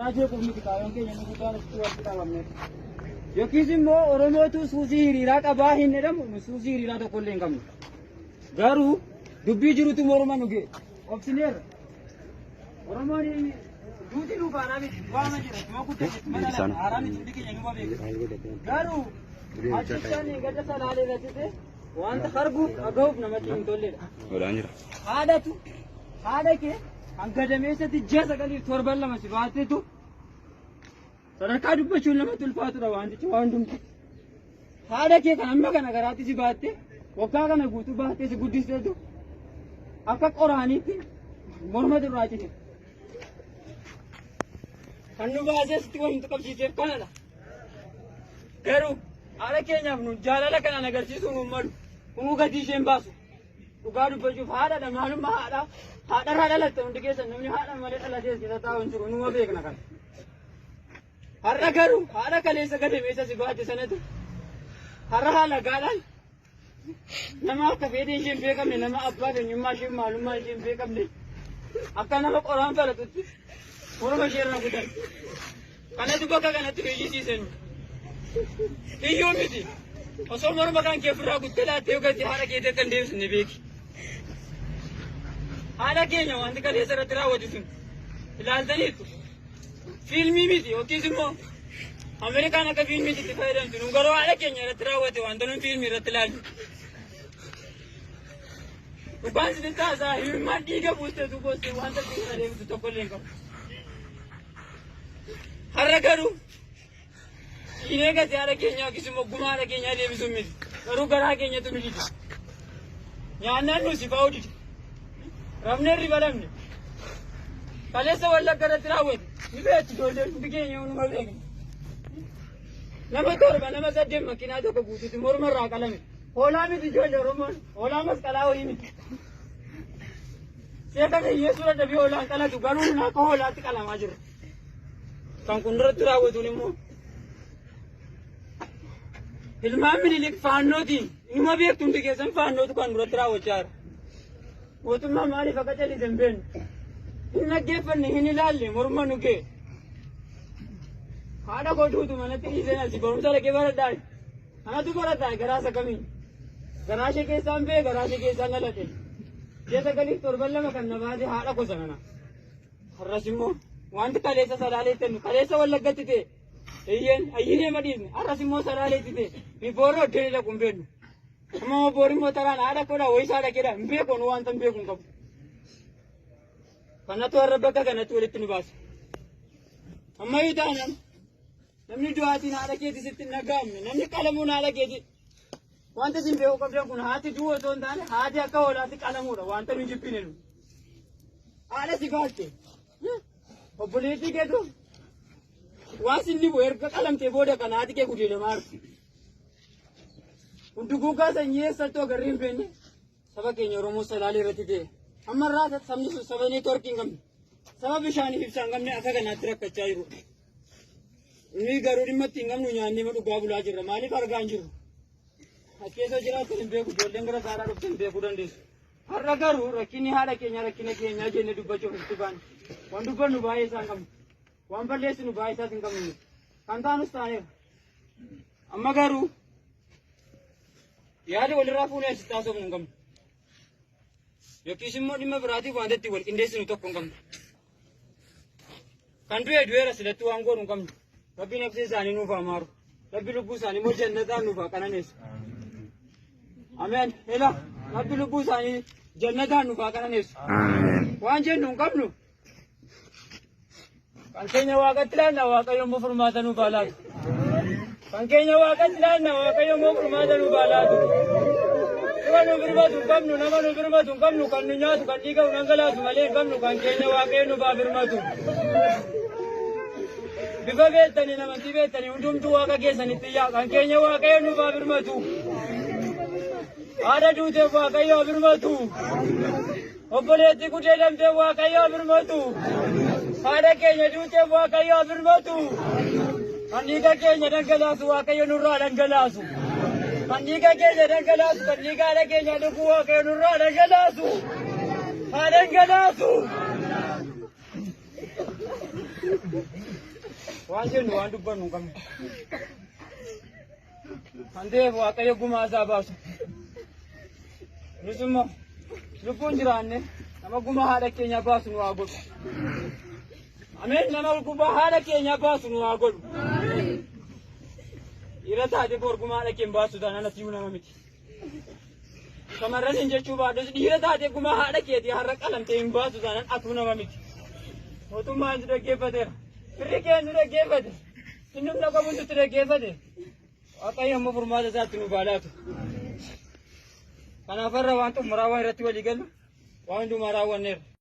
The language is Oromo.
Raja komiti kawan ke yang kita tuan kita lamne. Yo kizimmo oromo tu susi hirira ka ba hinne dam susi hirira to kollen kam. Garu dubbi jiru tu morma nuge. Opsiner. Oromo ni duti lu bana mi bana jira ma kutte mana arami tudike yang ba be. Garu ajita ni gada salale rate wan kharbu agau namati tolle. Oranjira. Ada ke angkada mesa tijja sakali torballa masi baate tu saraka dubba chulla matul fatura wandi chawandum ada ke kan amma kana garati si baate wakka kana gutu baate si guddis tu akka qorani ti mormad raati ti kannu baase sti ko hinta kabji te kana garu ada ke nyamnu jalala kana nagarsi sunu madu kunu gadi shembasu ugaru baju fada da malum hada hada latte unde ke san namni hada male ala des kita tawon churu nu mabe kana kan harra garu hada kale sa gade mesa si baati sanatu harra hala galan nama ka fede shin be kam ne nama abba da nyumma shin malum ma shin be kam ne akka nama qoran tala tutti pura ma sherna gudan kana du baka kana tu yi si sen iyo miti oso mor makan ke fura gutela te ga ti hara ke te kan des ne beki ada kenya wandi kale sara tira wajusun ilal dalitu filmi miti okizimo america na ka filmi ti fayran tunu garo ada kenya tira wati wandon filmi ratlal ubanzi dinta za himma diga buste tu boste wanda dinare tu to kollenga haragaru inega tiara kenya kisimo gumara kenya le bisummi garu gara kenya tu mili nyanan no sifaudi ramne ribalamne kalesa walla gara tirawet nibe ci dole dige nyonu mabeg nama torba nama sadde makina to ko butu mormar ra kalame hola mi di jole romon hola mas kala o yimi se ka yesu ra dabi hola kala tu garu na ko hola ti kala majur kan kundra tirawet ni mo ilmamni lik faannoti nima bek tunde ke san faannoti kan kundra tirawet char وتم مالي فقط اللي ذنبين إنك كيف إني لالي مرمانو كي هذا كودو تو منا تيجي زين أسي بروم سال كبار داي أنا تو كورا داي غراسة كمين غراسة كي سامبي غراسة كي سانغالاتي جيسا كلي توربلا مكان نبادي هذا كوسانا هرسيمو وانت كاليسا سرالي تنو كاليسا ولا قتتي أيين مدين هرسيمو سرالي تي بيبورو تيلا كومبين Mau boring mau taran ada koda waisa ada kira mbe kono wantan be kun kap kana to rabaka kana to litin bas amma ida namni duati na ada kedi sitin nagam namni kalamu na ada kedi wanta sim be ko kabde kun hati duo ton dane hati akka hola ti kalamu da wanta min jippinelu ala sigalte obuleti ke to wasin ni boer ka kalam te boda kana hati ke kudile mar Untuk ka sanye sato garin penne saba kenya romo salali ratite amma rata samni saba ni torking gam saba bishani hifsangam ne aka gana trak kachairu ni garuri matingam nu nyanni madu gabula jirra mali par ganjiru akeso jira tembe ku dolengara sara ro tembe ku dandis harra garu rakini hada kenya jene dubacho hiftiban wandu panu baye sangam wamballe sinu baye sa singam ni kantanu stane amma garu yaade wal rafuna sitaso ngam yokisimo dimma brati wandati wal indesinu tokko ngam kandu edwera silatu angor ngam rabbi nafsi sani nu famaru rabbi lubu sani mo jannata nu fa kananes amen hela rabbi lubu sani jannata nu fa kananes amen wanje nu ngam nu kankenya waqatlana waqayo mo furmata nu balad kankenya waqatlana waqayo mo furmata nu balad Namanu birmatu kamnu kanu nyatu kandiga unangala sumale kamnu kankenya waqayo ba birmatu bifa betani namanti betani undumtu waqa kesani tiya kankenya waqayo ba birmatu ada dute waqayo birmatu obboleti kutelamte waqayo birmatu ada kenya dute waqayo birmatu kandiga kenya dangalasu waqayo nurra dangalasu kandiga kenya dangalasu kandiga ada kenya duku waqayo nurra dangalasu dangalasu waan jennu waan dubbannu qabna. Kan ta'eef Waaqayyo gumaa isaa baasu. Nus immoo lubbuun jiraanne nama gumaa haadha keenya baasu nu haa godhu. Ameen nama gumaa haadha keenya baasu nu haa godhu. Dhiira taate bor gumaa haadha keenya baasu taanaan asii nama miti. Shamarran hin jechuu baadus dhiira taate gumaa haadha keetii har'a qalamtee hin baasu taanaan atuu nama miti. Mootummaan si dhaggeeffateera. Firri keenya si dhaggeeffate. Innumna qabuun si dhaggeeffate. Waaqayyo ammoo furmaata isaatti nu baalaatu. Kanaaf har'a waan xumuraa waan irratti walii galu waan hundumaa raawwanneera.